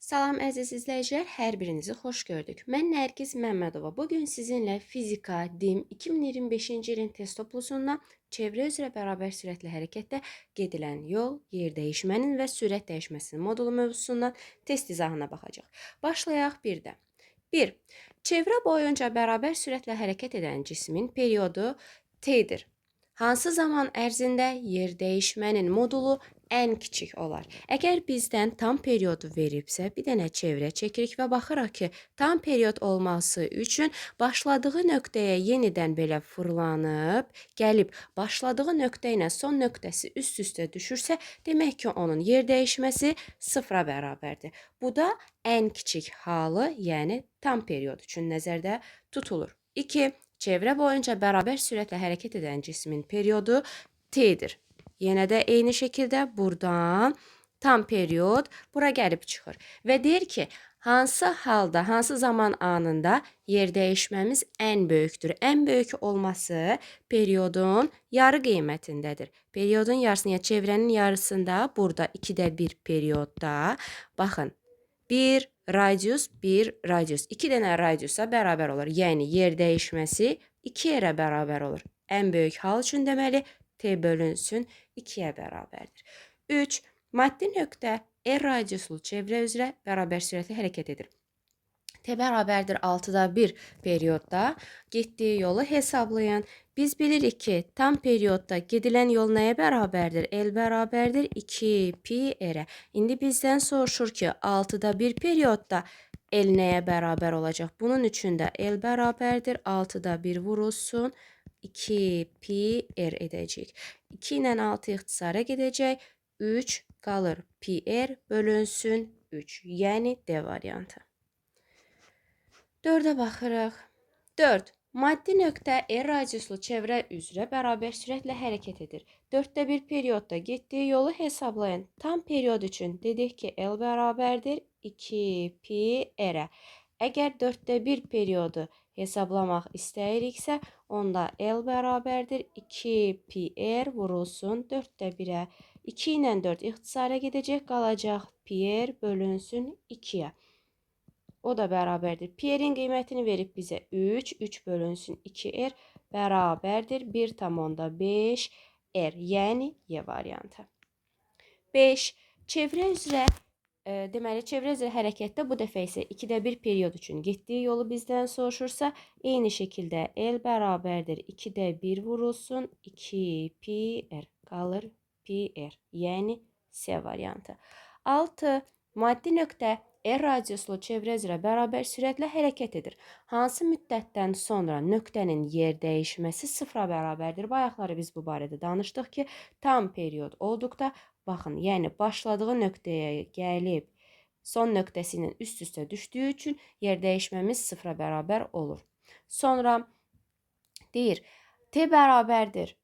Salam əziz izləyicilər, hər birinizi xoş gördük. Mən Nərgiz Məmmədova. Bugün sizinlə fizika, DİM 2025-ci ilin test toplusundan çevrə üzrə bərabər sürətlə hərəkətdə gedilən yol, yer dəyişmənin və sürət dəyişməsinin modulu mövzusundan test izahına baxacaq. Başlayaq birdə. 1. Çevrə boyunca bərabər sürətlə hərəkət edən cismin periodu t-dir. Hansı zaman ərzində yer dəyişmənin modulu ən kiçik olar? Əgər bizdən tam periodu veribsə, bir dənə çevrə çəkirik və baxırıq ki, tam period olması üçün başladığı nöqtəyə yenidən belə fırlanıb, gəlib başladığı nöqtə ilə son nöqtəsi üst-üstə düşürsə, demək ki, onun yer dəyişməsi 0-a bərabərdir. Bu da ən kiçik halı, yəni tam period üçün nəzərdə tutulur. 2. Çevrə boyunca bərabər sürətlə hərəkət edən cismin periodu t-dir. Yenə də eyni şəkildə buradan tam period bura gəlib çıxır və deyir ki, hansı halda, hansı zaman anında yer dəyişməmiz ən böyükdür. Ən böyük olması periodun yarı qiymətindədir. Periodun yarısını, yəni çevrənin yarısında burada 2də 1 periodda, baxın, 1 radius, 1 radius. 2 dənə radiusa bərabər olur. Yəni, yer dəyişməsi 2 yerə bərabər olur. Ən böyük hal üçün deməli, t bölünsün 2-yə bərabərdir. 3. Maddi nöqtə R radiuslu çevrə üzrə bərabər sürətlə hərəkət edir. T bərabərdir 6-da 1 periodda getdiyi yolu hesablayın. Biz bilirik ki, tam periodda gedilən yol nəyə bərabərdir? L bərabərdir 2 pi r-ə. İndi bizdən soruşur ki, 6-da 1 periodda L nəyə bərabər olacaq? Bunun üçün də L bərabərdir 6-da 1 vurulsun 2 pi r edəcək. 2 ilə 6 ixtisara gedəcək. 3 qalır pi r bölünsün 3. Yəni D variantı. 4-ə baxırıq. 4. Maddi nöqtə R radiuslu çevrə üzrə bərabər sürətlə hərəkət edir. 4də 1 periodda getdiyi yolu hesablayın. Tam period üçün dedik ki, L bərabərdir 2 pi r-ə. Əgər 4də 1 periodu hesablamaq istəyiriksə, onda L bərabərdir 2 pi r vurulsun 4də 1-ə. 2 ilə 4 ixtisara gedəcək, qalacaq pi r bölünsün 2-yə. O da bərabərdir. Pi-rin qiymətini verib bizə 3. 3 bölünsün 2r bərabərdir 1,5 r. Yəni Y variantı. 5. Çevrə üzrə deməli, çevrə üzrə hərəkətdə bu dəfə isə 2də 1 period üçün getdiyi yolu bizdən soruşursa, eyni şəkildə L bərabərdir 2də 1 vurulsun 2 pi r. Qalır pi r. Yəni C variantı. 6. Maddi nöqtə R radiuslu çevrə üzrə bərabər sürətlə hərəkət edir. Hansı müddətdən sonra nöqtənin yer dəyişməsi 0-a bərabərdir? Bayaqları biz bu barədə danışdıq ki, tam period olduqda, baxın, yəni başladığı nöqtəyə gəlib son nöqtəsi ilə üst-üstə düşdüyü üçün yer dəyişməmiz 0-a bərabər olur. Sonra deyir, T bərabərdir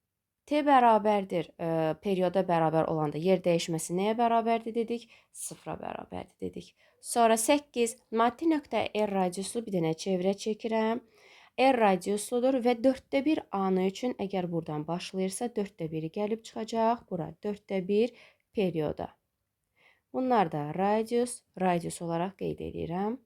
perioda bərabər olanda yer dəyişməsi nəyə bərabərdir dedik? 0-a bərabərdir dedik. Sonra 8. Maddi nöqtə R radiuslu bir dənə çevrə çəkirəm. R radiusludur və 4də 1 anı üçün əgər buradan başlayırsa 4də 1-i gəlib çıxacaq. Bura 4də 1 perioda. Bunlar da radius olaraq qeyd edirəm.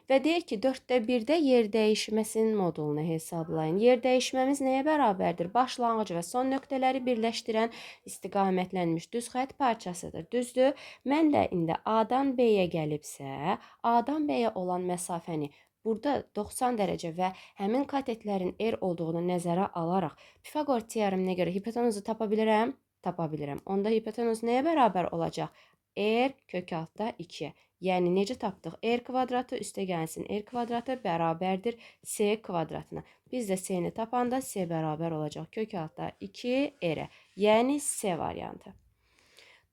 Və deyir ki, 4də 1-də yer dəyişməsinin modulunu hesablayın. Yer dəyişməmiz nəyə bərabərdir? Başlanğıc və son nöqtələri birləşdirən istiqamətlənmiş düz xətt parçasıdır. Düzdür? Mən də indi A-dan B-yə gəlibsə, A-dan B-yə olan məsafəni burada 90 dərəcə və həmin katetlərin R olduğunu nəzərə alaraq Pifaqor teoreminə görə hipotenuzu tapa bilirəm? Tapa bilirəm. Onda hipotenuz nəyə bərabər olacaq? R kök altda 2-yə. Yəni, necə tapdıq? R kvadratı üstə gəlsin. R kvadratı bərabərdir C kvadratına. Biz də C-ni tapanda C bərabər olacaq. Kök altda 2 R-ə. Yəni, C variantı.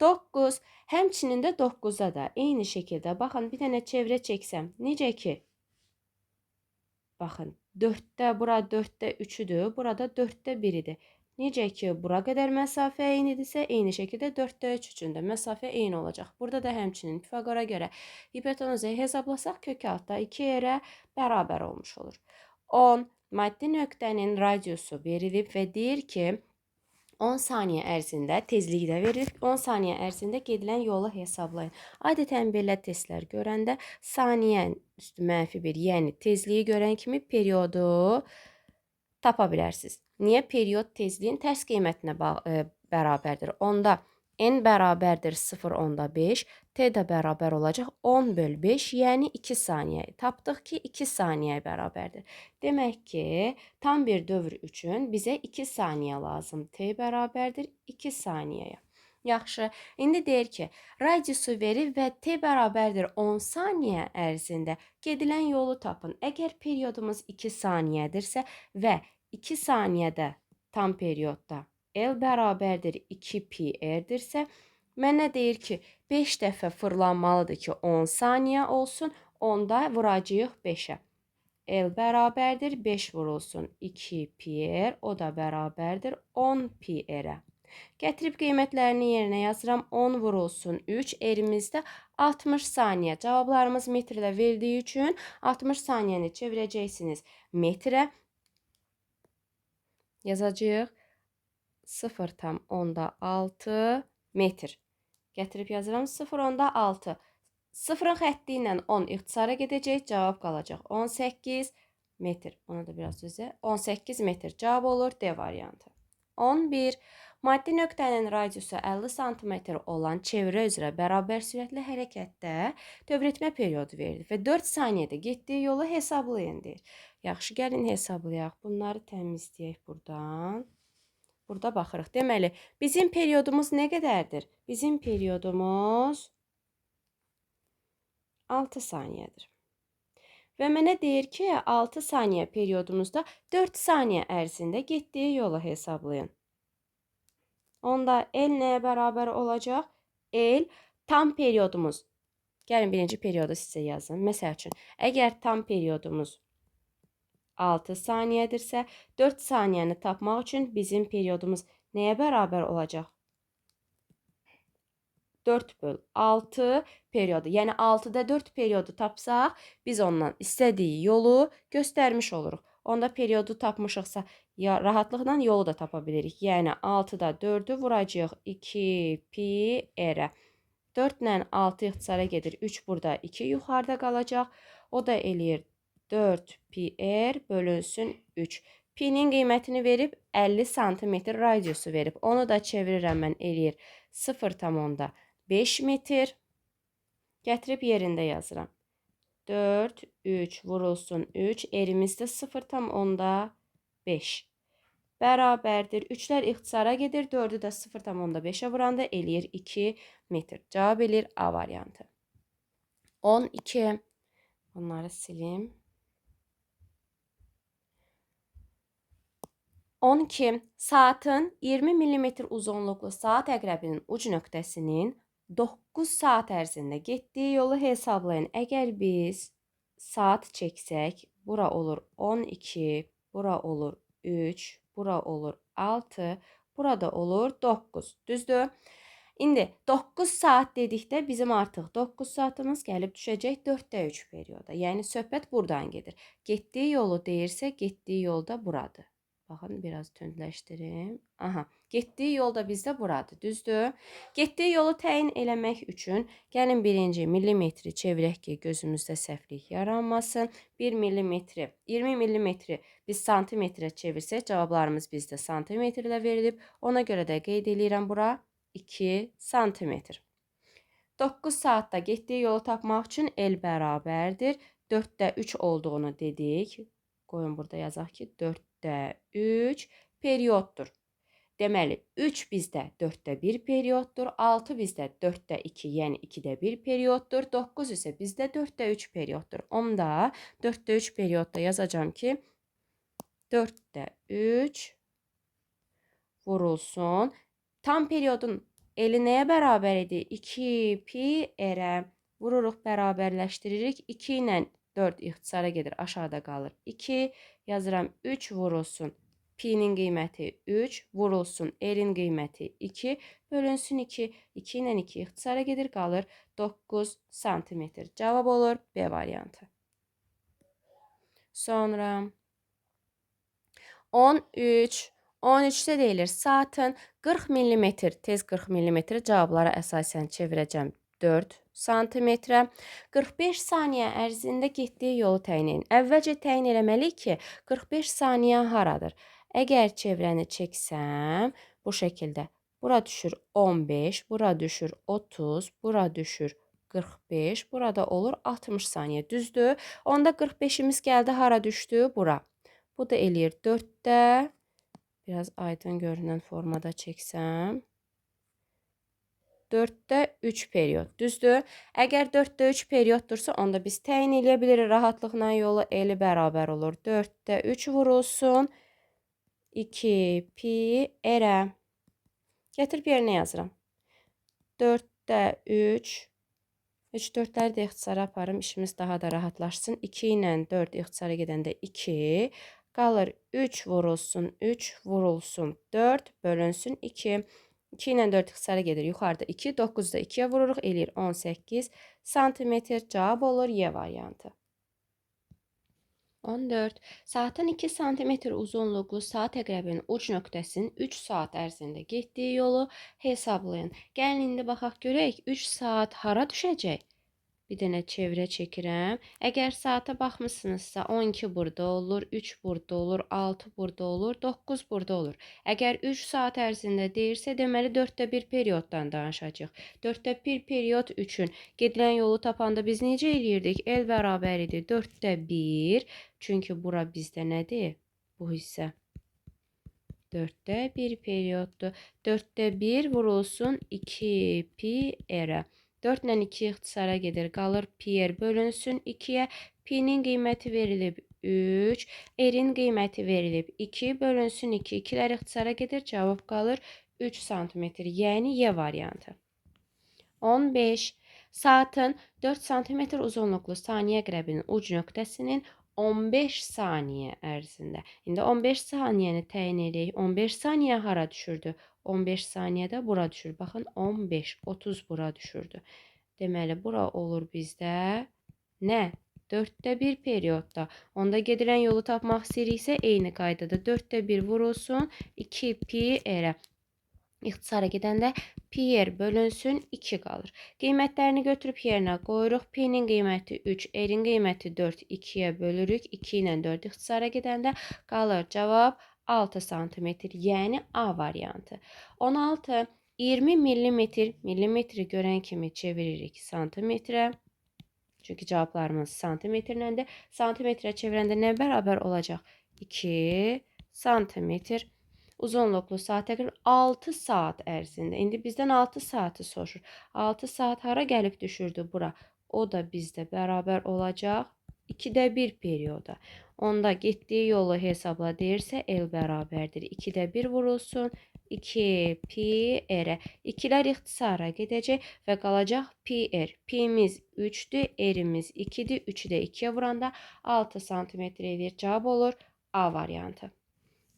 9. Həmçinin də 9-da da eyni şəkildə, baxın, bir dənə çevrə çəksəm. Necə ki? Baxın, 4-də, bura 4-də 3-üdür. Burada 4-də 1-idir. Necə ki, bura qədər məsafə eynidirsə, eyni şəkildə 4də 3 üçün də məsafə eyni olacaq. Burada da həmçinin Pifaqora görə hipotenuzu hesablasaq, kök altda 2 r-ə bərabər olmuş olur. 10. Maddi nöqtənin radiusu verilib və deyir ki, 10 saniyə ərzində tezliyi də verir. 10 saniyə ərzində gedilən yolu hesablayın. Adətən belə testlər görəndə saniyə üstü -1, yəni tezliyi görən kimi periodu tapa bilərsiniz. Niyə? Period tezliyin tərs qiymətinə bərabərdir. Onda n bərabərdir 0,5, t də bərabər olacaq 10 bölü 5, yəni 2 saniyə. Tapdıq ki, 2 saniyəyə bərabərdir. Demək ki, tam bir dövr üçün bizə 2 saniyə lazım. T bərabərdir 2 saniyəyə. Yaxşı, indi deyir ki, radiusu verir və t bərabərdir 10 saniyə ərzində gedilən yolu tapın. Əgər periodumuz 2 saniyədirsə və 2 saniyədə tam periodda L bərabərdir 2 pi r-dirsə, mənə deyir ki, 5 dəfə fırlanmalıdır ki, 10 saniyə olsun. Onda vuracağıq 5-ə. L bərabərdir 5 vurulsun 2 pi r, o da bərabərdir 10 pi r-ə. Gətirib qiymətlərini yerinə yazıram. 10 vurulsun 3, erimizdə 60 saniyə. Cavablarımız metrlə verdiyi üçün 60 saniyəni çevirəcəksiniz metrə. Yazacağıq 0,6 metr. Gətirib yazıram 0,6. 0-ın xətti ilə 10 ixtisara gedəcək, cavab qalacaq 18 metr. Ona da biraz düzə. 18 metr cavab olur D variantı. 11. Maddi nöqtənin radiusu 50 sm olan çevrə üzrə bərabər sürətli hərəkətdə dövrətmə periodu verilir və 4 saniyədə getdiyi yolu hesablayın deyir. Yaxşı, gəlin hesablayaq. Bunları təmizləyək buradan. Burada baxırıq. Deməli, bizim periodumuz nə qədərdir? Bizim periodumuz 6 saniyədir. Və mənə deyir ki, 6 saniyə periodumuzda 4 saniyə ərzində getdiyi yolu hesablayın. Onda L nəyə bərabər olacaq? L tam periodumuz. Gəlin birinci periodu sizə yazın. Məsəl üçün, əgər tam periodumuz 6 saniyədirsə, 4 saniyəni tapmaq üçün bizim periodumuz nəyə bərabər olacaq? 4 böl 6 periodu. Yəni 6-da 4 periodu tapsaq, biz ondan istədiyi yolu göstərmiş oluruq. Onda periodu tapmışıqsa, rahatlıqla yolu da tapa bilirik. Yəni 6-da 4-ü vuracağıq 2 pi r-ə. 4 ilə 6 ixtisara gedir. 3 burada, 2 yuxarıda qalacaq. O da eləyir 4 pi r bölünsün 3. Pi-nin qiymətini verib 50 sm radiusu verib. Onu da çevirirəm mən, eləyir 0,5 metr. Gətirib yerində yazıram. 4, 3 vurulsun 3. Erimizdə 0,5 bərabərdir. 3-lər ixtisara gedir. 4-ü də 0,5-ə vuranda eləyir 2 metr. Cavab eləyir A variantı. 12. Bunları silim. 12. Saatın 20 mm uzunluqlu saat əqrəbinin uc nöqtəsinin 9 saat ərzində getdiyi yolu hesablayın. Əgər biz saat çəksək, bura olur 12, bura olur 3, bura olur 6, burada olur 9. Düzdür? İndi 9 saat dedikdə bizim artıq 9 saatımız gəlib düşəcək 4də 3 perioda. Yəni söhbət buradan gedir. Getdiyi yolu deyirsə, getdiyi yolda buradır. Baxın, biraz tündləşdirim. Aha, getdiyi yolda bizdə buradır, düzdür? Getdiyi yolu təyin eləmək üçün gəlin birinci millimetri çevirək ki, gözümüzdə səhvlik yaranmasın. 1 millimetri, 20 millimetri biz santimetrə çevirsək, cavablarımız bizdə santimetrlə verilib. Ona görə də qeyd edirəm bura 2 santimetr. 9 saatda getdiyi yolu tapmaq üçün L bərabərdir 4də 3 olduğunu dedik. Qoyun burada yazaq ki, 4də 3 perioddur. Deməli, 3 bizdə 4də 1 perioddur, 6 bizdə 4də 2, yəni 2də 1 perioddur, 9 isə bizdə 4də 3 perioddur. Onda 4də 3 periodda yazacağım ki, 4də 3 vurulsun. Tam periodun L nəyə bərabər idi? 2 pi r-ə vururuq, bərabərləşdiririk. 2 ilə 4 ixtisara gedir, aşağıda qalır 2. Yazıram 3 vurulsun. Pi-nin qiyməti 3, vurulsun R-in qiyməti 2, bölünsün 2. 2 ilə 2 ixtisara gedir, qalır 9 santimetr. Cavab olur B variantı. Sonra 13. 13-də deyilir, saatın 40 millimetr, tez 40 millimetr cavablara əsasən çevirəcəm 4 santimetrə. 45 saniyə ərzində getdiyi yolu təyin edin. Əvvəlcə təyin eləməliyik ki, 45 saniyə haradır? Əgər çevrəni çəksəm, bu şəkildə. Bura düşür 15, bura düşür 30, bura düşür 45, burada olur 60 saniyə. Düzdür? Onda 45-imiz gəldi, hara düşdü? Bura. Bu da eləyir 4-də. Biraz aydın görünən formada çəksəm. 4-də 3 period. Düzdür? Əgər 4-də 3 periyoddursa, onda biz təyin eləyə bilirik rahatlıqla yolu. Eli bərabər olur. 4-də 3 vurulsun. 2 pi r. Gətirib yerinə yazıram. 4-də 3. 3-4-ləri də ixtisara aparım. İşimiz daha da rahatlaşsın. 2 ilə 4 ixtisara gedəndə 2. Qalır 3 vurulsun, 3 vurulsun, 4 bölünsün 2. 2 ilə 4 ixtisara gedir. Yuxarıda 2, 9-da 2-yə vururuq, eləyir 18 santimetr. Cavab olur Y variantı. 14. Saatın 2 santimetr uzunluqlu saat əqrəbinin uc nöqtəsinin 3 saat ərzində getdiyi yolu hesablayın. Gəlin indi baxaq görək 3 saat hara düşəcək? Bir dənə çevrə çəkirəm. Əgər saata baxmısınızsa 12 burada olur, 3 burada olur, 6 burada olur, 9 burada olur. Əgər 3 saat ərzində deyirsə, deməli 4-də 1 perioddan danışacaq. 4-də 1 period üçün gedilən yolu tapanda biz necə eləyirdik? El bərabər idi 4-də 1. Çünki bura bizdə nədir? Bu hissə 4-də 1 perioddur. 4-də 1 vurulsun 2 pi r. 4 ilə 2 ixtisara gedir. Qalır pi r bölünsün 2-yə. Pi-nin qiyməti verilib 3. R-in qiyməti verilib 2 bölünsün 2. 2-lər ixtisara gedir. Cavab qalır 3 santimetr. Yəni Y variantı. 15. Saatın 4 santimetr uzunluqlu saniyə əqrəbinin uc nöqtəsinin 15 saniyə ərzində. İndi 15 saniyəni təyin edək. 15 saniyə hara düşürdü? 15 saniyədə bura düşür. Baxın 15, 30 bura düşürdü. Deməli bura olur bizdə nə? 4-də 1 periodda. Onda gedilən yolu tapmaq istəyiriksə eyni qaydada 4-də 1 vurulsun 2 pi r. İxtisara gedəndə pi r bölünsün 2 qalır. Qiymətlərini götürüb yerinə qoyuruq. Pi-nin qiyməti 3, r-in qiyməti 4, 2-yə bölürük. 2 ilə 4 ixtisara gedəndə qalır cavab 6 santimetr, yəni A variantı. 16. 20 millimetr, millimetri görən kimi çeviririk santimetrə. Çünki cavablarımız santimetrləndir. Santimetrə çevirəndə nə bərabər olacaq? 2 santimetr. Uzunluqlu saat əqrəbi 6 saat ərzində. İndi bizdən 6 saatı soruşur. 6 saat hara gəlib düşürdü bura? O da bizdə bərabər olacaq 2-də 1 periyoda. Onda getdiyi yolu hesabla deyirsə L bərabərdir. 2-də 1 vurulsun 2 pi r. 2-lər ixtisara gedəcək və qalacaq pi r. Pi-miz 3-dür, r-imiz 2-dir. 3-ü də 2-yə vuranda 6 santimetr edir. Cavab olur A variantı.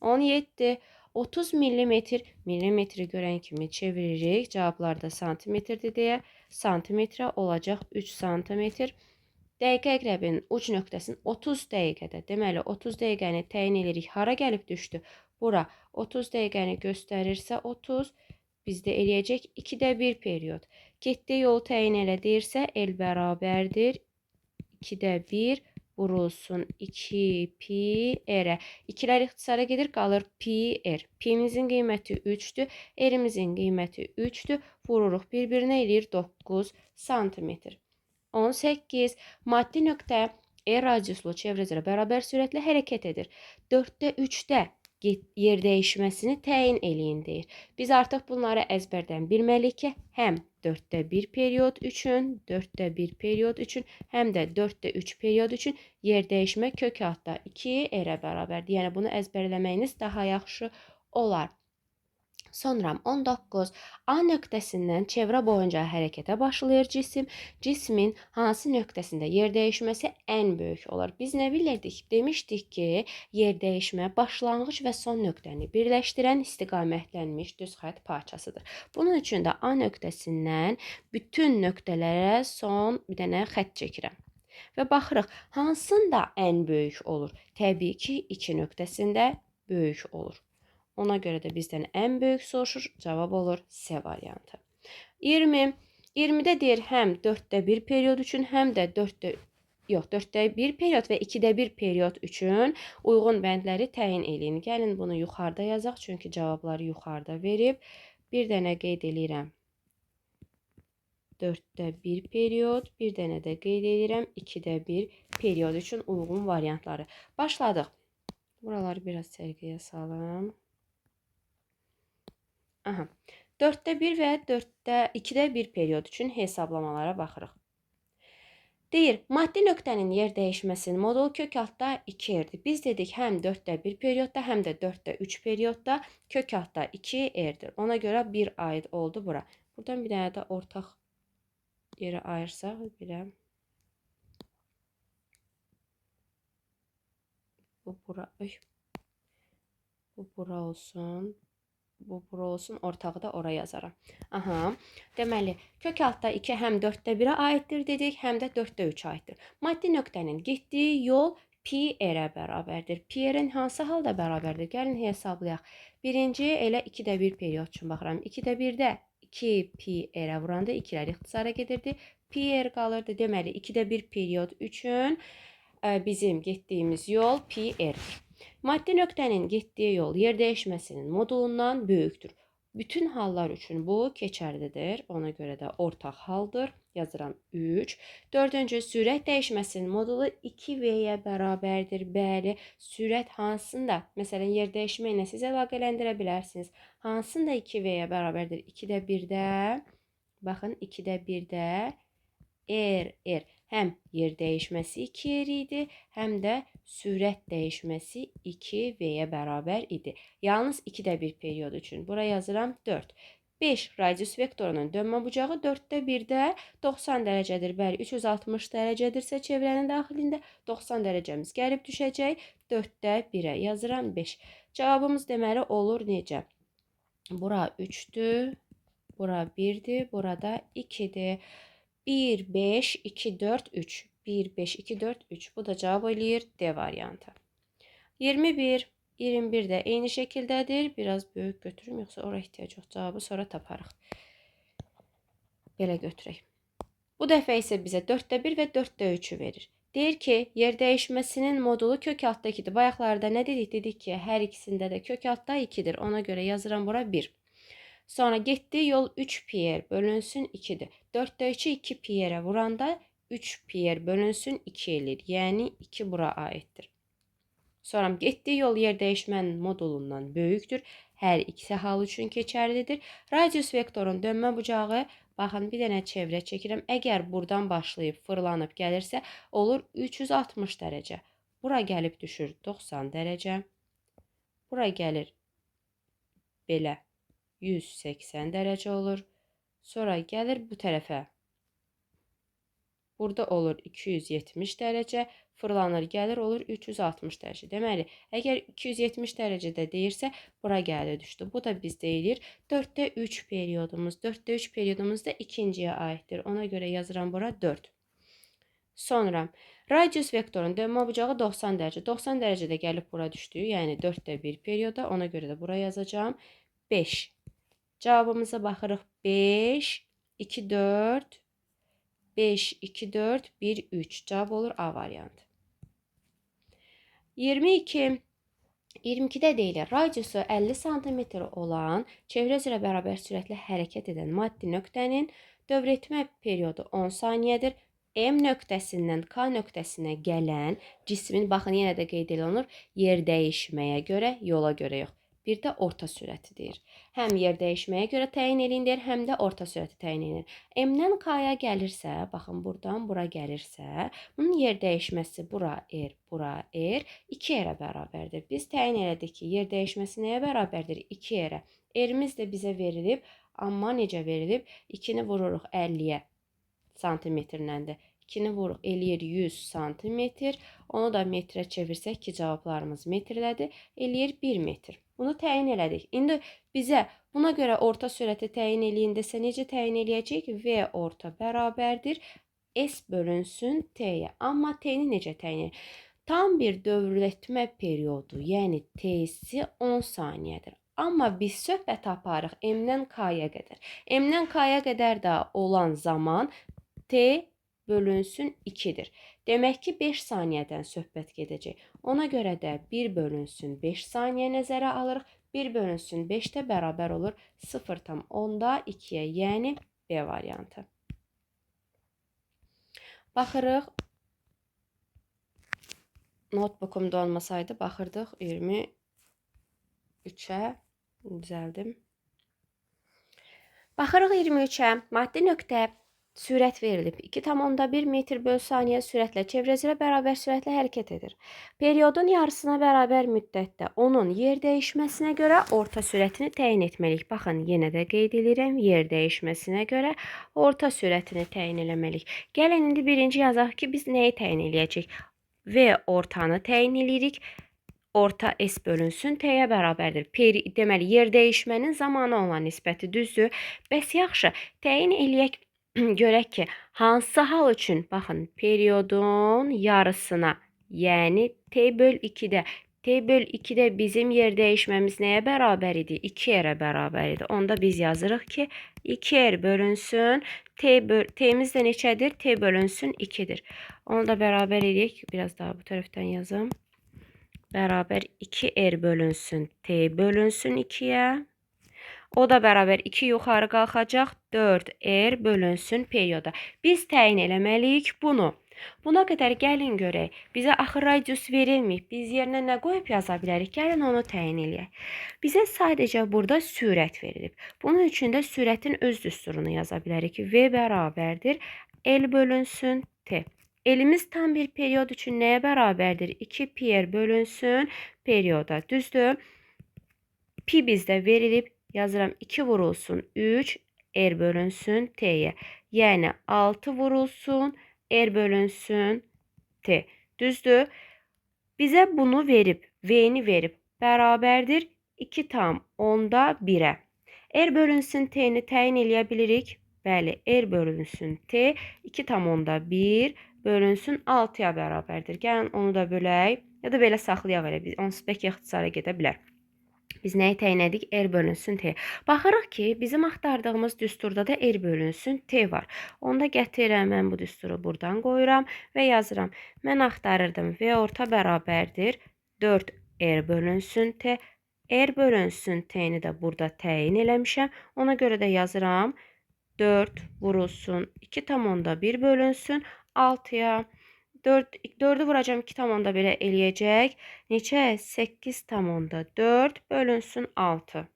17. 30 millimetr, millimetri görən kimi çeviririk. Cavablarda santimetrdir deyə santimetrə olacaq 3 santimetr. Dəqiqə əqrəbinin uc nöqtəsinin 30 dəqiqədə. Deməli 30 dəqiqəni təyin edirik. Hara gəlib düşdü? Bura 30 dəqiqəni göstərirsə 30 bizdə eləyəcək 2-də 1 period. Getdiyi yolu təyin elə deyirsə L bərabərdir 2-də 1 vurulsun 2 pi r. 2-lər ixtisara gedir, qalır pi r. Pi-mizin qiyməti 3-dür, r-imizin qiyməti 3-dür. Vururuq bir-birinə eləyir 9 santimetr. 18. Maddi nöqtə R radiuslu çevrə üzrə bərabər sürətlə hərəkət edir. 4-də 3-də yer dəyişməsini təyin eləyin deyir. Biz artıq bunları əzbərdən bilməliyik ki, həm 4-də 1 period üçün, 4-də 1 period üçün, həm də 4-də 3 period üçün yer dəyişmə kök altda 2 r-ə bərabərdir. Yəni bunu əzbərləməyiniz daha yaxşı olar. Sonra 19. A nöqtəsindən çevrə boyunca hərəkətə başlayır cisim. Cismin hansı nöqtəsində yer dəyişməsi ən böyük olur? Biz nə bilirdik? Demişdik ki, yer dəyişmə başlanğıc və son nöqtəni birləşdirən istiqamətlənmiş düz xətt parçasıdır. Bunun üçün də A nöqtəsindən bütün nöqtələrə son bir dənə xətt çəkirəm. Və baxırıq, hansında ən böyük olur? Təbii ki, 2 nöqtəsində böyük olur. Ona görə də bizdən ən böyük soruşur. Cavab olur C variantı. 20. 20-də deyir həm 4də 1 period üçün, həm də 4də 1 period və 2də 1 period üçün uyğun bəndləri təyin eləyin. Gəlin bunu yuxarıda yazaq, çünki cavabları yuxarıda verib. Bir dənə qeyd eləyirəm 4də 1 period, bir dənə də qeyd edirəm 2də 1 period üçün uyğun variantları. Başladıq. Buraları biraz sərgiyə salım. Aha. 4də 1 və 2də 1 period üçün hesablamalara baxırıq. Deyir, maddi nöqtənin yer dəyişməsinin modulu kök altda 2 r-dir. Biz dedik həm 4də 1 periodda, həm də 4də 3 periodda kök altda 2 r-dir. Ona görə 1 aid oldu bura. Buradan bir dənə də ortaq yeri ayırsaq, belə. Bu bura olsun. Bu bura olsun, ortağı da oraya yazaram. Aha. Deməli, kök altda 2 həm 4də 1-ə aiddir dedik, həm də 4də 3-ə aiddir. Maddi nöqtənin getdiyi yol pi r-ə bərabərdir. Pi r-in hansı halda bərabərdir? Gəlin hesablayaq. Birinci elə 2də 1 period üçün baxıram. 2də 1-də 2 pi r-ə vuranda 2-lər ixtisara gedirdi. Pi r qalırdı. Deməli, 2də 1 period üçün bizim getdiyimiz yol pi r-dir. Maddi nöqtənin getdiyi yol yer dəyişməsinin modulundan böyükdür. Bütün hallar üçün bu keçərlidir. Ona görə də ortaq haldır. Yazıram 3. Dördüncü, sürət dəyişməsinin modulu 2v-yə bərabərdir. Bəli, sürət hansında? Məsələn, yer dəyişmə ilə siz əlaqələndirə bilərsiniz. Hansında 2v-yə bərabərdir? 2də 1-də, baxın 2də 1-də r. Həm yer dəyişməsi 2r idi, həm də sürət dəyişməsi 2v-yə bərabər idi. Yalnız 2də 1 period üçün. Bura yazıram 4. 5. Radius vektorunun dönmə bucağı 4də 1-də 90 dərəcədir. Bəli, 360 dərəcədirsə çevrənin daxilində 90 dərəcəmiz gəlib düşəcək 4də 1-ə. Yazıram 5. Cavabımız deməli olur necə? Bura 3-dür, bura 1-dir, burada 2-dir. 1, 5, 2, 4, 3. 1, 5, 2, 4, 3. Bu da cavab eləyir D variantı. 21, 21 də eyni şəkildədir. Biraz böyük götürüm, yoxsa oraya ehtiyac yox. Cavabı sonra taparıq. Belə götürək. Bu dəfə isə bizə 4də 1 və 4də 3-ü verir. Deyir ki, yer dəyişməsinin modulu kök altda 2-dir. Bayaqlarda nə dedik? Dedik ki, hər ikisində də kök altda 2-dir. Ona görə yazıram bura 1. Sonra getdiyi yol 3 pi r bölünsün 2-dir. 4də 3-ü 2 pi r-ə vuranda 3 pi r bölünsün 2 eləyir. Yəni 2 bura aiddir. Sonra getdiyi yol yer dəyişmənin modulundan böyükdür. Hər ikisi hal üçün keçərlidir. Radius vektorun dönmə bucağı, baxın bir dənə çevrə çəkirəm. Əgər buradan başlayıb fırlanıb gəlirsə, olur 360 dərəcə. Bura gəlib düşür 90 dərəcə. Bura gəlir belə 180 dərəcə olur. Sonra gəlir bu tərəfə. Burada olur 270 dərəcə. Fırlanır, gəlir olur 360 dərəcə. Deməli, əgər 270 dərəcədə deyirsə, bura gəlir düşdü. Bu da biz deyilir 4də 3 periodumuz. 4də 3 periodumuz da ikinciyə aiddir. Ona görə yazıram bura 4. Sonra radius vektorun dönmə bucağı 90 dərəcə. 90 dərəcədə gəlib bura düşdü. Yəni 4də 1 periyoda. Ona görə də bura yazacağım 5. Cavabımıza baxırıq 5, 2, 4, 5, 2, 4, 1, 3. Cavab olur A variantı. 22. 22-də deyilir, radiusu 50 sm olan çevrə üzrə bərabər sürətlə hərəkət edən maddi nöqtənin dövrətmə periodu 10 saniyədir. M nöqtəsindən K nöqtəsinə gələn cismin, baxın yenə də qeyd olunur, yer dəyişməyə görə, yola görə yox. Bir də orta sürəti deyir. Həm yer dəyişməyə görə təyin eləyin deyir, həm də orta sürəti təyin eləyin. M-dən K-ya gəlirsə, baxın buradan bura gəlirsə, bunun yer dəyişməsi bura R, bura R, 2 R-ə bərabərdir. Biz təyin elədik ki, yer dəyişməsi nəyə bərabərdir? 2 R-ə. R-imiz də bizə verilib, amma necə verilib? 2-ni vururuq 50-yə santimetrləndir. 2-ni vuruq eləyir 100 santimetr. Onu da metrə çevirsək ki, cavablarımız metrlədir. Eləyir 1 metr. Bunu təyin elədik. İndi bizə buna görə orta sürəti təyin eləyin desə necə təyin eləyəcək? V orta bərabərdir S bölünsün T-yə. Amma T-ni necə təyin eləyir? Tam bir dövrətmə periodu, yəni T-si 10 saniyədir. Amma biz söhbət aparıq M-dən K-ya qədər. M-dən K-ya qədər də olan zaman T bölünsün 2-dir. Demək ki, 5 saniyədən söhbət gedəcək. Ona görə də 1 bölünsün 5 saniyə nəzərə alırıq. 1 bölünsün 5 də bərabər olur 0,2-yə, yəni B variantı. Baxırıq. Notebookumda olmasaydı baxırdıq 23-ə. Düzəldim. Baxırıq 23-ə. Maddi nöqtə sürət verilib. 2,1 metr böl saniyə sürətlə çevrə üzrə bərabər sürətlə hərəkət edir. Periodun yarısına bərabər müddətdə onun yer dəyişməsinə görə orta sürətini təyin etməliyik. Baxın, yenə də qeyd edirəm. Yer dəyişməsinə görə orta sürətini təyin etməliyik. Gəlin indi birinci yazaq ki, biz nəyi təyin eləyəcəyik? V ortanı təyin edirik. Orta S bölünsün T-yə bərabərdir. Deməli, yer dəyişmənin zamanı olan nisbəti düzdür. Bəs yaxşı, təyin eləyək, görək ki, hansı hal üçün, baxın, periodun yarısına, yəni T böl 2-də. T böl 2-də bizim yer dəyişməmiz nəyə bərabər idi? 2R-ə bərabər idi. Onda biz yazırıq ki, 2R bölünsün, T-miz də neçədir? T bölünsün 2-dir. Onu da bərabər edək. Biraz daha bu tərəfdən yazım. Bərabər 2R bölünsün T bölünsün 2-yə. O da bərabər 2 yuxarı qalxacaq. 4R bölünsün periyoda. Biz təyin eləməliyik bunu. Buna qədər gəlin görək. Bizə axı radius verilməyib. Biz yerinə nə qoyub yaza bilərik? Gəlin onu təyin eləyək. Bizə sadəcə burada sürət verilib. Bunun üçün də sürətin öz düsturunu yaza bilərik ki, V bərabərdir L bölünsün T. Elimiz tam bir periyod üçün nəyə bərabərdir? 2πr bölünsün periyoda. Düzdür? Pi bizdə verilib. Yazıram 2 vurulsun 3 R bölünsün T'yə. Yəni 6 vurulsun R bölünsün T. Düzdür? Bizə bunu verib, V'ni verib. Bərabərdir 2,1-ə. R bölünsün T'ni təyin eləyə bilirik. Bəli, R bölünsün T 2,1 bölünsün 6-ya bərabərdir. Gəlin onu da bölək. Ya da belə saxlayaq elə. Onsuz bəlkə ixtisara gedə bilər. Biz nəyi təyin edik? R bölünsün T. Baxırıq ki, bizim axtardığımız düsturda da R bölünsün T var. Onda gətirirəm, mən bu düsturu buradan qoyuram və yazıram. Mən axtarırdım. V orta bərabərdir 4R bölünsün T. R bölünsün T'ni də burada təyin eləmişəm. Ona görə də yazıram. 4 vurulsun 2,1 bölünsün 6-ya. 4'ü vuracağım 2,1'ə eləyəcək. Neçə? 8,4 bölünsün 6.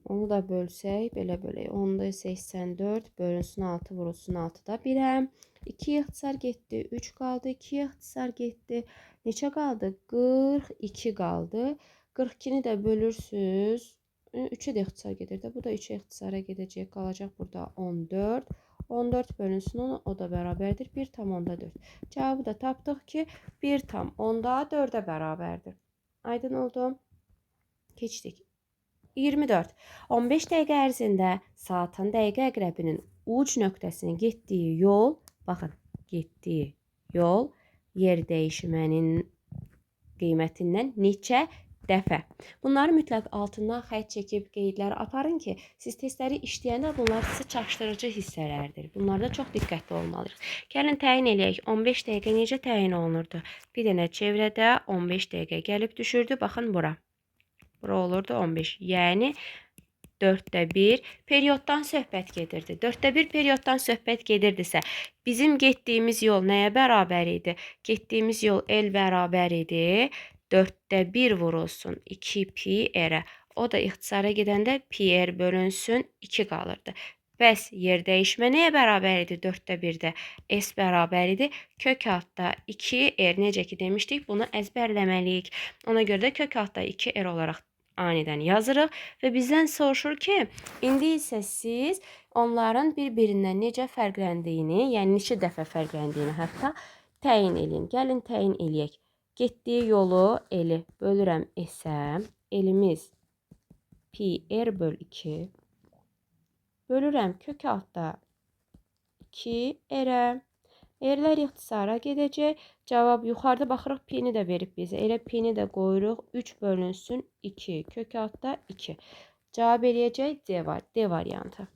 Onu da bölsək, belə bölək. 10/84 bölünsün 6 vurulsun 6-da 1-ə. 2 ixtisar getdi, 3 qaldı, 2 ixtisar getdi. Neçə qaldı? 42 qaldı. 42-ni də bölürsüz. 3-ə də ixtisar gedir də. Bu da 3-ə ixtisara gedəcək. Qalacaq burada 14. 14 bölünsün 10, o da bərabərdir 1,4. Cavabı da tapdıq ki, 1,4-ə bərabərdir. Aydın oldu. Keçdik. 24. 15 dəqiqə ərzində saatın dəqiqə əqrəbinin uc nöqtəsinin getdiyi yol, baxın, getdiyi yol yer dəyişmənin qiymətindən neçə dəfə. Bunları mütləq altından xətt çəkib qeydlər aparın ki, siz testləri işləyəndə bunlar sizə çaşdırıcı hissələrdir. Bunlarda çox diqqətli olmalıyıq. Gəlin təyin eləyək. 15 dəqiqə necə təyin olunurdu? Bir dənə çevrədə 15 dəqiqə gəlib düşürdü. Baxın bura. Bura olurdu 15. Yəni 4/1 periyoddan söhbət gedirdi. 4/1 periyoddan söhbət gedirdisə, bizim getdiyimiz yol nəyə bərabər idi? Getdiyimiz yol L bərabər idi. 4/1 vurulsun 2πr-ə. O da ixtisara gedəndə πr bölünsün 2 qalırdı. Bəs yer dəyişmə nəyə bərabər idi 4/1-də? S bərabər idi. Kök altda 2R, necə ki demişdik, bunu əzbərləməliyik. Ona görə də kök altda 2R olaraq anidən yazırıq və bizdən soruşur ki, indi isə siz onların bir-birindən necə fərqləndiyini, yəni neçə dəfə fərqləndiyini hətta təyin eləyin. Gəlin təyin eləyək. Getdiyi yolu L bölürəm S-ə. Elimiz πr böl 2. Bölürəm kök altda 2R-ə. R-lər ixtisara gedəcək. Cavab yuxarıda baxırıq, pi-ni də verib bizə. Elə pi-ni də qoyuruq. 3 bölünsün 2. Kök altda 2. Cavab eləyəcək D variantı.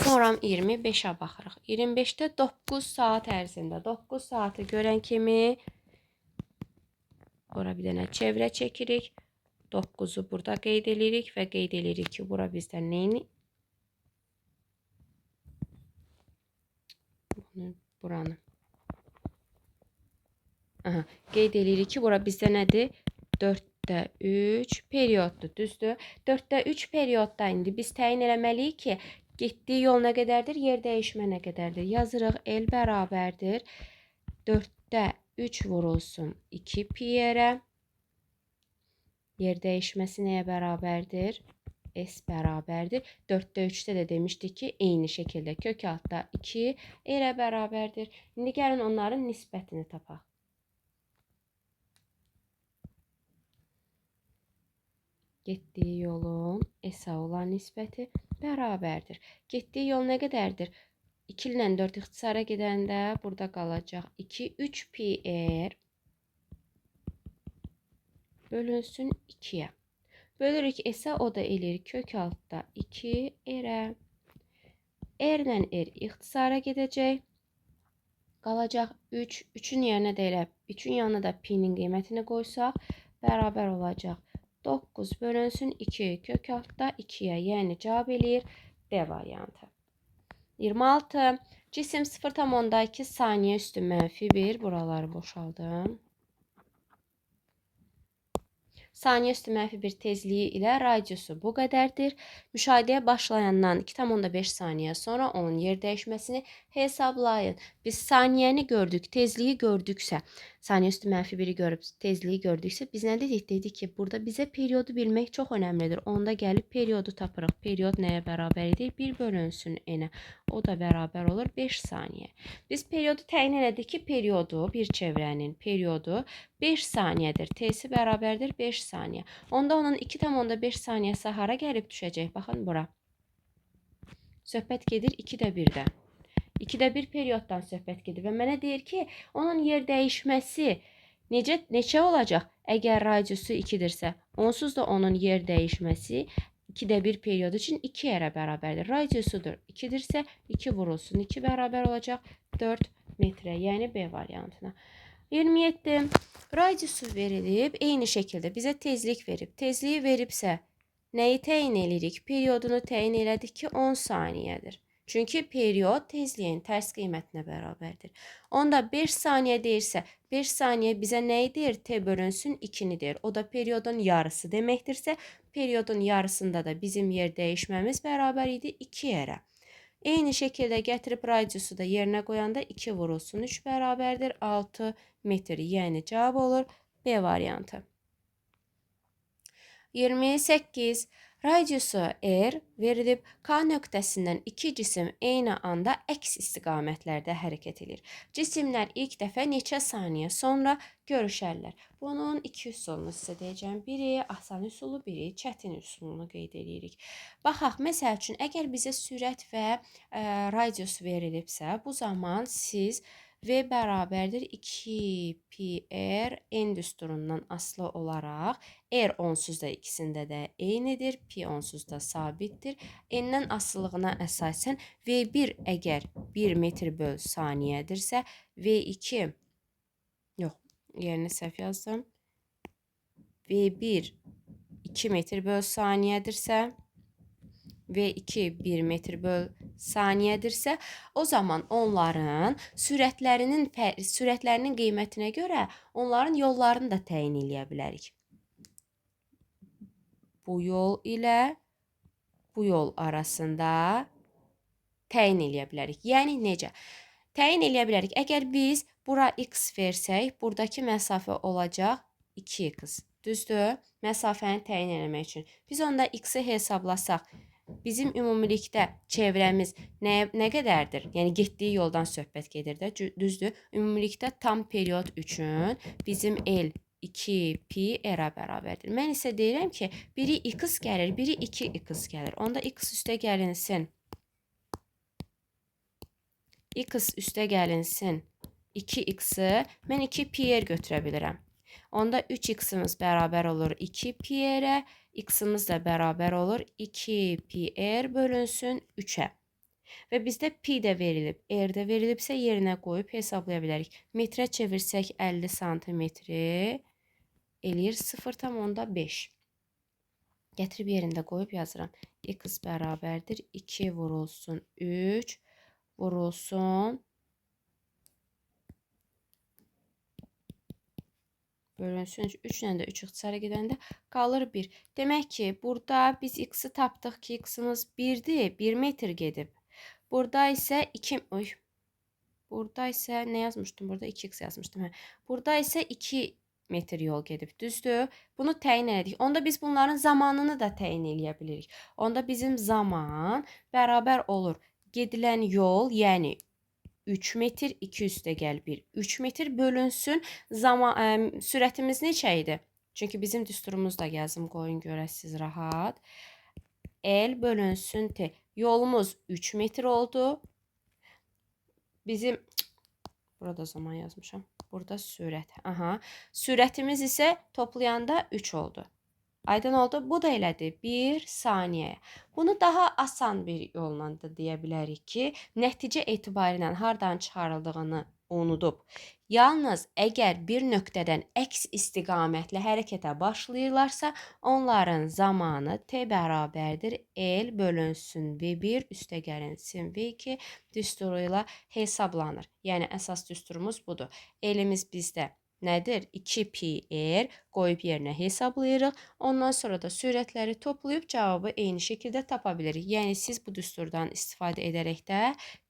Sonra 25-ə baxırıq. 25-də 9 saat ərzində 9 saatı görən kimi ora bir dənə çevrə çəkirik. 9-u burada qeyd edirik və qeyd edirik ki, bura bizdən neyini? Buranı. Aha, qeyd edirik ki, bura bizdə nədir? 4-də 3 perioddur, düzdür? 4-də 3 periodda indi biz təyin eləməliyik ki, getdiyi yol nə qədərdir? Yer dəyişmə nə qədərdir? Yazırıq, L bərabərdir. 4-də 3 vurulsun 2 pi-yerə. Yer dəyişməsi nəyə bərabərdir? S bərabərdir. 4-də 3-də də demişdik ki, eyni şəkildə kök altda 2 elə bərabərdir. İndi gəlin onların nisbətini tapaq. Getdiyi yolun S-ə olan nisbəti bərabərdir. Getdiyi yol nə qədərdir? 2 ilə 4 ixtisara gedəndə burada qalacaq 2, 3 pi r bölünsün 2-yə. Bölürük S-ə, o da eləyir kök altda 2 r-ə. R ilə R ixtisara gedəcək. Qalacaq 3. 3-ün yerinə də elə 3-ün yanına da pi-nin qiymətini qoysaq, bərabər olacaq 9 bölünsün 2 kök altda 2-yə. Yəni cavab eləyir D variantı. 26. Cisim 0,2 saniyə üstü -1. Buraları boşaldım. Saniyə üstü -1 tezliyi ilə radiusu bu qədərdir. Müşahidəyə başlayandan 2,5 saniyə sonra onun yer dəyişməsini hesablayın. Biz saniyəni gördük, tezliyi gördüksə, saniyə üstü -1-i görüb tezliyi gördüksə, biz nə dedik? Dedik ki, burada bizə periodu bilmək çox önəmlidir. Onda gəlib periodu tapırıq. Period nəyə bərabər edir? 1 bölünsün n-ə. O da bərabər olur 5 saniyə. Biz periodu təyin elədik ki, periodu, bir çevrənin periodu 5 saniyədir. T'si bərabərdir 5 saniyə. Onda onun 2,5 saniyəsi hara gəlib düşəcək? Baxın bura. Söhbət gedir 2-də 1-dən. 2-də 1 perioddan söhbət gedir və mənə deyir ki, onun yer dəyişməsi neçə olacaq? Əgər radiusu 2-dirsə, onsuz da onun yer dəyişməsi 2-də 1 period üçün 2 yerə bərabərdir. Radiusudur 2-dirsə, 2 vurulsun 2 bərabər olacaq 4 metrə, yəni B variantına. 27. Radiusu verilib, eyni şəkildə bizə tezlik verib. Tezliyi veribsə, nəyi təyin edirik? Periodunu təyin elədik ki, 10 saniyədir. Çünki period tezliyin tərs qiymətinə bərabərdir. Onda 5 saniyə deyirsə, 5 saniyə bizə nə edir? T bölünsün 2-ni deyir. O da periodun yarısı deməkdirsə, periodun yarısında da bizim yer dəyişməmiz bərabər idi 2 yerə. Eyni şəkildə gətirib radiusu da yerinə qoyanda 2 vurulsun 3 bərabərdir 6 metr. Yəni cavab olur B variantı. 28. Radiusu R verilib, K nöqtəsindən iki cisim eyni anda əks istiqamətlərdə hərəkət edir. Cisimlər ilk dəfə neçə saniyə sonra görüşərlər? Bunun iki üsulunu sizə deyəcəm. Biri asan üsulu, biri çətin üsulunu qeyd edirik. Baxaq, məsəl üçün, əgər bizə sürət və radius verilibsə, bu zaman siz V bərabərdir 2 pi r n düsturundan asılı olaraq r onsuz da ikisində də eynidir, pi onsuz da sabitdir. N-dən asılılığına əsasən V1 əgər 1 metr böl saniyədirsə, V2 yox, yerini səhv yazdım. V1 2 metr böl saniyədirsə, V2 1 metr böl saniyədirsə, o zaman onların sürətlərinin qiymətinə görə onların yollarını da təyin eləyə bilərik. Bu yol ilə bu yol arasında təyin eləyə bilərik. Yəni necə? Təyin eləyə bilərik. Əgər biz bura x versək, buradakı məsafə olacaq 2x. Düzdür? Məsafəni təyin eləmək üçün. Biz onda x-i hesablasaq, bizim ümumilikdə çevrəmiz nə qədərdir? Yəni getdiyi yoldan söhbət gedir də, düzdür? Ümumilikdə tam period üçün bizim L 2 pi r-ə bərabərdir. Mən isə deyirəm ki, biri x gəlir, biri 2x gəlir. Onda x üstə gəlinsin x üstə gəlinsin 2x-i mən 2 pi-r götürə bilirəm. Onda 3x-imiz bərabər olur 2 pi-rə, x-imiz də bərabər olur 2 pi-r bölünsün 3-ə. Və bizdə pi də verilib, r də verilibsə yerinə qoyub hesablaya bilərik. Metrə çevirsək 50 santimetri eləyir 0,5. Gətirib yerində qoyub yazıram. X bərabərdir 2 vurulsun 3 vurulsun bölünsün 3 ilə də 3 ixtisara gedəndə qalır 1. Demək ki, burada biz x-i tapdıq ki, x-imiz 1-dir, 1 metr gedib. Burada isə 2, burada isə nə yazmışdım? Burada 2x yazmışdım. Burada isə 2 metr yol gedib, düzdür? Bunu təyin elədik. Onda biz bunların zamanını da təyin eləyə bilirik. Onda bizim zaman bərabər olur gedilən yol, yəni 3 metr, 2 üstə gəl 1. 3 metr bölünsün zaman sürətimiz neçə idi? Çünki bizim düsturumuzda yazım qoyun görəsiz rahat. L bölünsün T. Yolumuz 3 metr oldu. Bizim burada zaman yazmışam. Burada sürət. Aha. Sürətimiz isə toplayanda 3 oldu. Aydın oldu. Bu da elədir 1 saniyəyə. Bunu daha asan bir yolla da deyə bilərik ki, nəticə etibarilə hardan çıxarıldığını unudub. Yalnız əgər bir nöqtədən əks istiqamətlə hərəkətə başlayırlarsa, onların zamanı t bərabərdir L bölünsün V1 üstə gəlinsin V2 düsturu ilə hesablanır. Yəni əsas düsturumuz budur. L'imiz bizdə nədir? 2 pi r qoyub yerinə hesablayırıq. Ondan sonra da sürətləri toplayıb cavabı eyni şəkildə tapa bilirik. Yəni siz bu düsturdan istifadə edərək də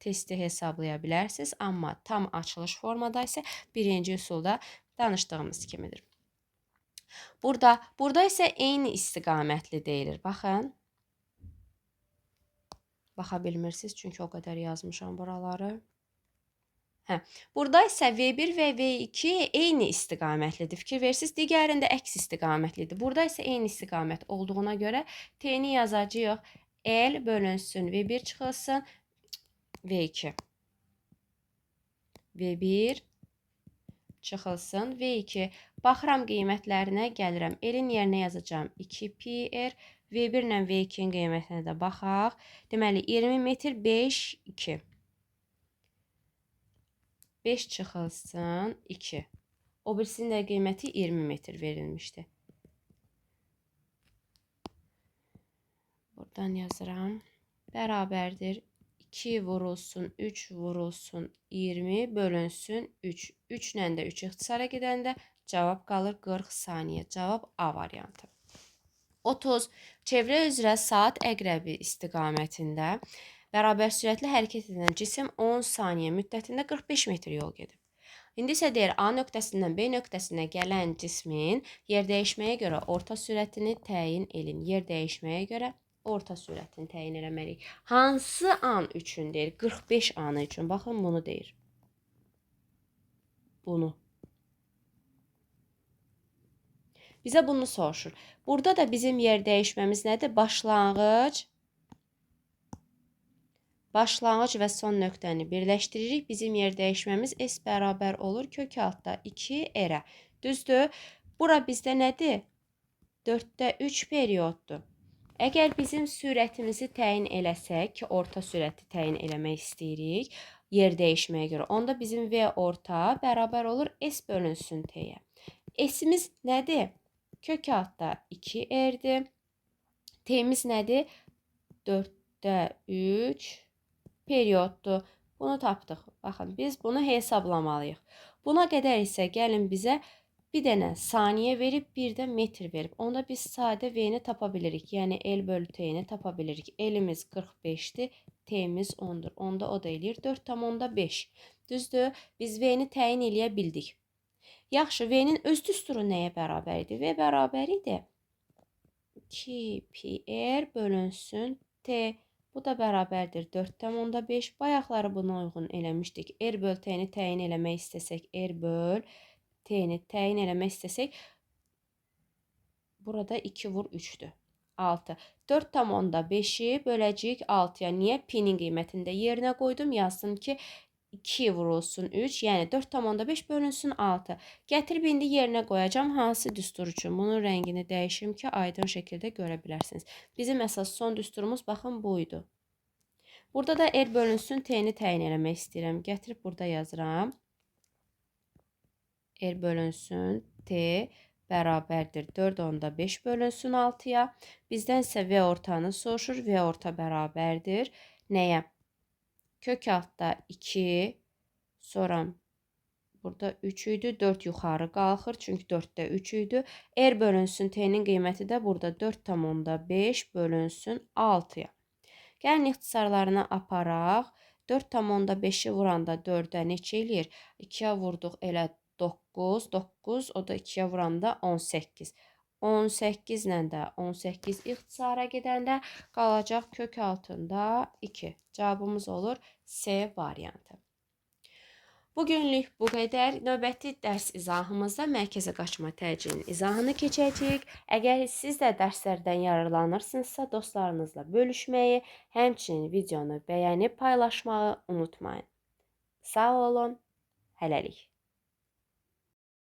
testi hesablaya bilərsiniz. Amma tam açılış formada isə birinci üsulda danışdığımız kimidir. Burada isə eyni istiqamətli deyilir. Baxın. Baxa bilmirsiniz çünki o qədər yazmışam buraları. Burada isə V1 və V2 eyni istiqamətlidir. Fikir versiniz, digərində əks istiqamətlidir. Burada isə eyni istiqamət olduğuna görə T-ni yazacağıq. L bölünsün V1 çıxılsın V2. V1 çıxılsın V2. Baxıram qiymətlərinə gəlirəm. L-in yerinə yazacağım 2 pi r. V1 ilə V2-in qiymətinə də baxaq. Deməli 20 metr 5 2. 5 çıxılsın 2. O birisinin də qiyməti 20 metr verilmişdi. Buradan yazıram. Bərabərdir 2 vurulsun 3 vurulsun 20 bölünsün 3. 3 ilə də 3 ixtisara gedəndə cavab qalır 40 saniyə. Cavab A variantı. 30. Çevrə üzrə saat əqrəbi istiqamətində bərabər sürətlə hərəkət edən cisim 10 saniyə müddətində 45 metr yol gedib. İndi isə deyir, A nöqtəsindən B nöqtəsinə gələn cismin yer dəyişməyə görə orta sürətini təyin edin. Yer dəyişməyə görə orta sürətini təyin eləməliyik. Hansı an üçün deyir? 45 anı üçün. Baxın, bunu deyir. Bunu. Bizə bunu soruşur. Burada da bizim yer dəyişməmiz nədir? Başlanğıc və son nöqtəni birləşdiririk. Bizim yer dəyişməmiz S bərabər olur kök altda 2 r-ə. Düzdür? Bura bizdə nədir? 4-də 3 perioddur. Əgər bizim sürətimizi təyin eləsək ki, orta sürəti təyin eləmək istəyirik yer dəyişməyə görə, onda bizim V orta bərabər olur S bölünsün T-yə. S-imiz nədir? Kök altda 2 r-dir. T-miz nədir? 4-də 3 perioddur. Bunu tapdıq. Baxın, biz bunu hesablamalıyıq. Buna qədər isə gəlin bizə bir dənə saniyə verib, bir də metr verib. Onda biz sadə V-ni tapa bilirik. Yəni L bölü T-ni tapa bilirik. L-imiz 45-dir, T-miz 10-dur. Onda o da eləyir 4,5. Düzdür? Biz V-ni təyin eləyə bildik. Yaxşı, V-nin öz düsturu nəyə bərabər idi? V bərabər idi 2 pi r bölünsün T. Bu da bərabərdir 4,5. Bayaqları buna uyğun eləmişdik. R böl T-ni təyin eləmək istəsək, R böl T-ni təyin eləmək istəsək, burada 2 vur 3-dür. 6. 4,5-i böləcəyik 6-ya. Niyə? Pi-nin qiymətini də yerinə qoydum. Yazdım ki, 2 vurulsun 3, yəni 4,5 bölünsün 6. Gətirib indi yerinə qoyacağım. Hansı düstur üçün? Bunun rəngini dəyişirim ki, aydın şəkildə görə bilərsiniz. Bizim əsas son düsturumuz baxın buydu. Burada da R bölünsün T-ni təyin eləmək istəyirəm. Gətirib burada yazıram. R bölünsün T bərabərdir 4,5 bölünsün 6-ya. Bizdən isə V ortanı soruşur. V orta bərabərdir nəyə? Kök altda 2, sonra burada 3 idi, 4 yuxarı qalxır, çünki 4-də 3 idi. R bölünsün T-nin qiyməti də burada 4,5 bölünsün 6-ya. Gəlin ixtisarlarına aparaq. 4,5-i vuranda 4-ə neçə eləyir? 2-yə vurduq elə 9, 9, o da 2-yə vuranda 18. 18 ilə də 18 ixtisara gedəndə qalacaq kök altında 2. Cavabımız olur C variantı. Bugünlük bu qədər. Növbəti dərs izahımızda mərkəzə qaçma təcilinin izahını keçəcəyik. Əgər siz də dərslərdən yararlanırsınızsa, dostlarınızla bölüşməyi, həmçinin videonu bəyənib paylaşmağı unutmayın. Sağ olun, hələlik.